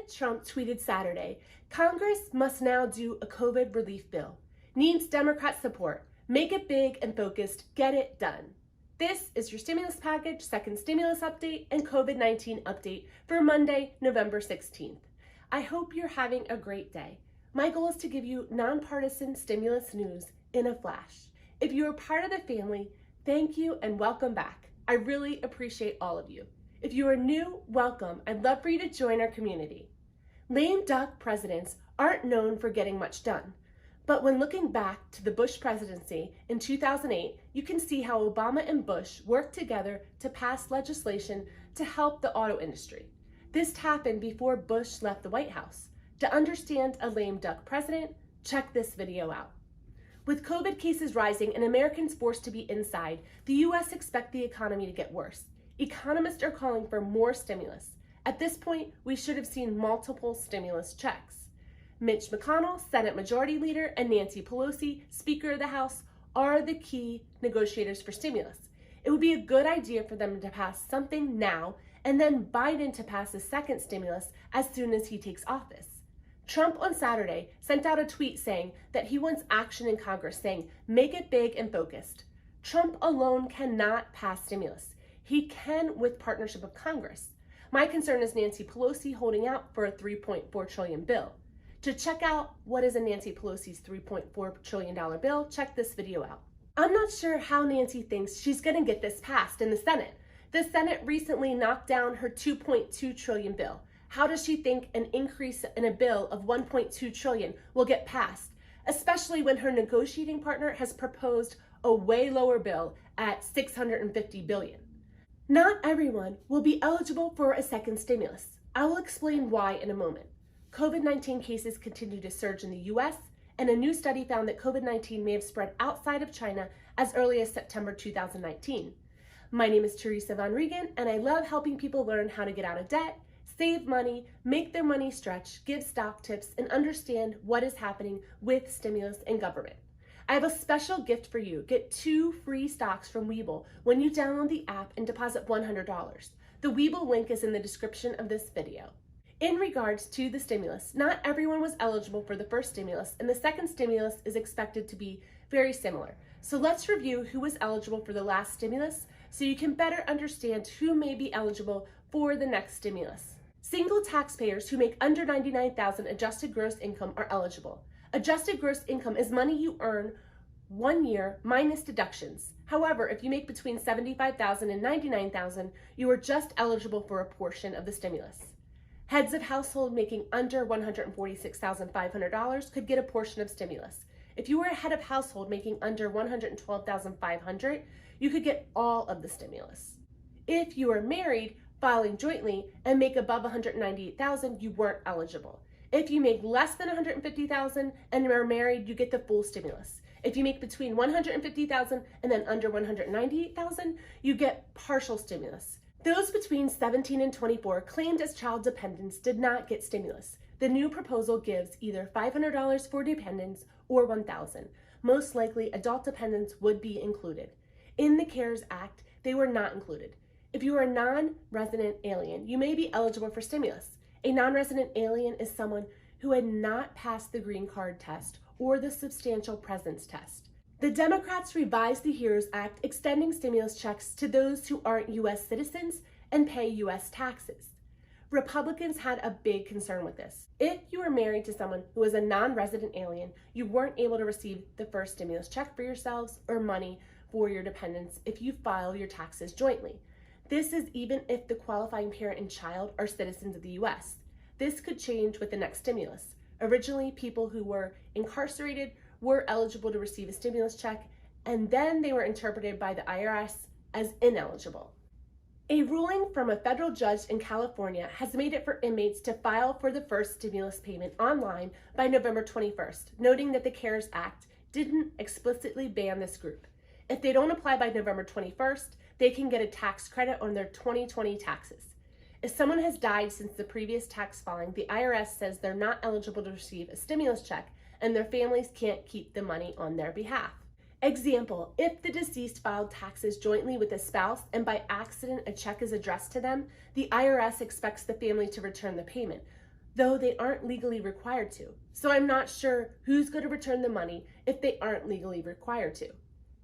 President Trump tweeted Saturday, "Congress must now do a COVID relief bill. Needs Democrat support. Make it big and focused. Get it done." This is your stimulus package, second stimulus update, and COVID-19 update for Monday, November 16th. I hope you're having a great day. My goal is to give you nonpartisan stimulus news in a flash. If you're a part of the family, thank you and welcome back. I really appreciate all of you. If you are new, welcome. I'd love for you to join our community. Lame duck presidents aren't known for getting much done. But when looking back to the Bush presidency in 2008, you can see how Obama and Bush worked together to pass legislation to help the auto industry. This happened before Bush left the White House. To understand a lame duck president, check this video out. With COVID cases rising and Americans forced to be inside, the U.S. expect the economy to get worse. Economists are calling for more stimulus. At this point, we should have seen multiple stimulus checks. Mitch McConnell, Senate Majority Leader, and Nancy Pelosi, Speaker of the House, are the key negotiators for stimulus. It would be a good idea for them to pass something now and then Biden to pass a second stimulus as soon as he takes office. Trump on Saturday sent out a tweet saying that he wants action in Congress, saying, "Make it big and focused." Trump alone cannot pass stimulus. He can with partnership of Congress. My concern is Nancy Pelosi holding out for a $3.4 trillion bill. To check out what is in Nancy Pelosi's $3.4 trillion bill, check this video out. I'm not sure how Nancy thinks she's going to get this passed in the Senate. The Senate recently knocked down her $2.2 trillion bill. How does she think an increase in a bill of $1.2 trillion will get passed, especially when her negotiating partner has proposed a way lower bill at $650 billion? Not everyone will be eligible for a second stimulus. I will explain why in a moment. COVID-19 cases continue to surge in the U.S., and a new study found that COVID-19 may have spread outside of China as early as September 2019. My name is Teresa Von Regan, and I love helping people learn how to get out of debt, save money, make their money stretch, give stock tips, and understand what is happening with stimulus and government. I have a special gift for you. Get 2 free stocks from Webull when you download the app and deposit $100. The Webull link is in the description of this video. In regards to the stimulus, not everyone was eligible for the first stimulus, and the second stimulus is expected to be very similar. So let's review who was eligible for the last stimulus so you can better understand who may be eligible for the next stimulus. Single taxpayers who make under $99,000 adjusted gross income are eligible. Adjusted gross income is money you earn 1 year minus deductions. However, if you make between $75,000 and $99,000, you are just eligible for a portion of the stimulus. Heads of household making under $146,500 could get a portion of stimulus. If you were a head of household making under $112,500, you could get all of the stimulus. If you are married, filing jointly, and make above $198,000, you weren't eligible. If you make less than $150,000 and are married, you get the full stimulus. If you make between $150,000 and then under $198,000, you get partial stimulus. Those between 17 and 24 claimed as child dependents did not get stimulus. The new proposal gives either $500 for dependents or $1,000. Most likely, adult dependents would be included. In the CARES Act, they were not included. If you are a non-resident alien, you may be eligible for stimulus. A non-resident alien is someone who had not passed the green card test or the substantial presence test. The Democrats revised the HEROES Act, extending stimulus checks to those who aren't U.S. citizens and pay U.S. taxes. Republicans had a big concern with this. If you were married to someone who was a non-resident alien, you weren't able to receive the first stimulus check for yourselves or money for your dependents if you file your taxes jointly. This is even if the qualifying parent and child are citizens of the U.S. This could change with the next stimulus. Originally, people who were incarcerated were eligible to receive a stimulus check, and then they were interpreted by the IRS as ineligible. A ruling from a federal judge in California has made it for inmates to file for the first stimulus payment online by November 21st, noting that the CARES Act didn't explicitly ban this group. If they don't apply by November 21st, they can get a tax credit on their 2020 taxes. If someone has died since the previous tax filing, the IRS says they're not eligible to receive a stimulus check and their families can't keep the money on their behalf. Example, if the deceased filed taxes jointly with a spouse and by accident a check is addressed to them, the IRS expects the family to return the payment. though they aren't legally required to. So I'm not sure who's going to return the money if they aren't legally required to.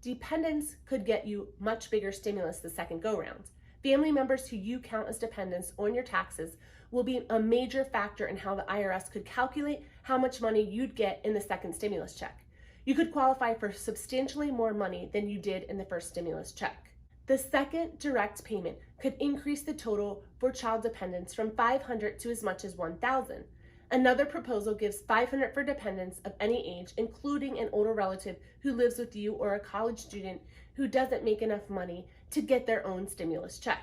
Dependents could get you much bigger stimulus the second go-round. Family members who you count as dependents on your taxes will be a major factor in how the IRS could calculate how much money you'd get in the second stimulus check. You could qualify for substantially more money than you did in the first stimulus check. The second direct payment could increase the total for child dependents from $500 to as much as $1,000. Another proposal gives $500 for dependents of any age, including an older relative who lives with you or a college student who doesn't make enough money to get their own stimulus check.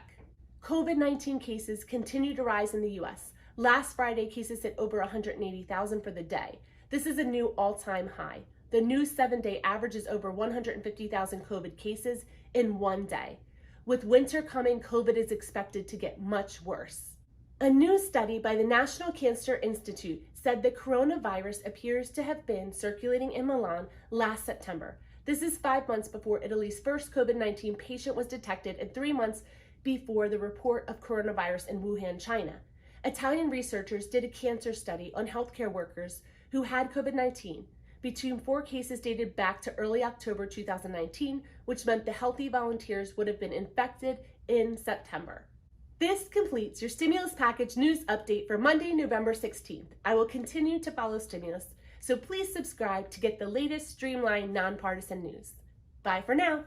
COVID-19 cases continue to rise in the U.S. Last Friday, cases hit over 180,000 for the day. This is a new all-time high. The new 7-day average is over 150,000 COVID cases in one day. With winter coming, COVID is expected to get much worse. A new study by the National Cancer Institute said the coronavirus appears to have been circulating in Milan last September. This is 5 months before Italy's first COVID-19 patient was detected and 3 months before the report of coronavirus in Wuhan, China. Italian researchers did a cancer study on healthcare workers who had COVID-19. Between 4 cases dated back to early October 2019, which meant the healthy volunteers would have been infected in September. This completes your stimulus package news update for Monday, November 16th. I will continue to follow stimulus, so please subscribe to get the latest streamlined, nonpartisan news. Bye for now.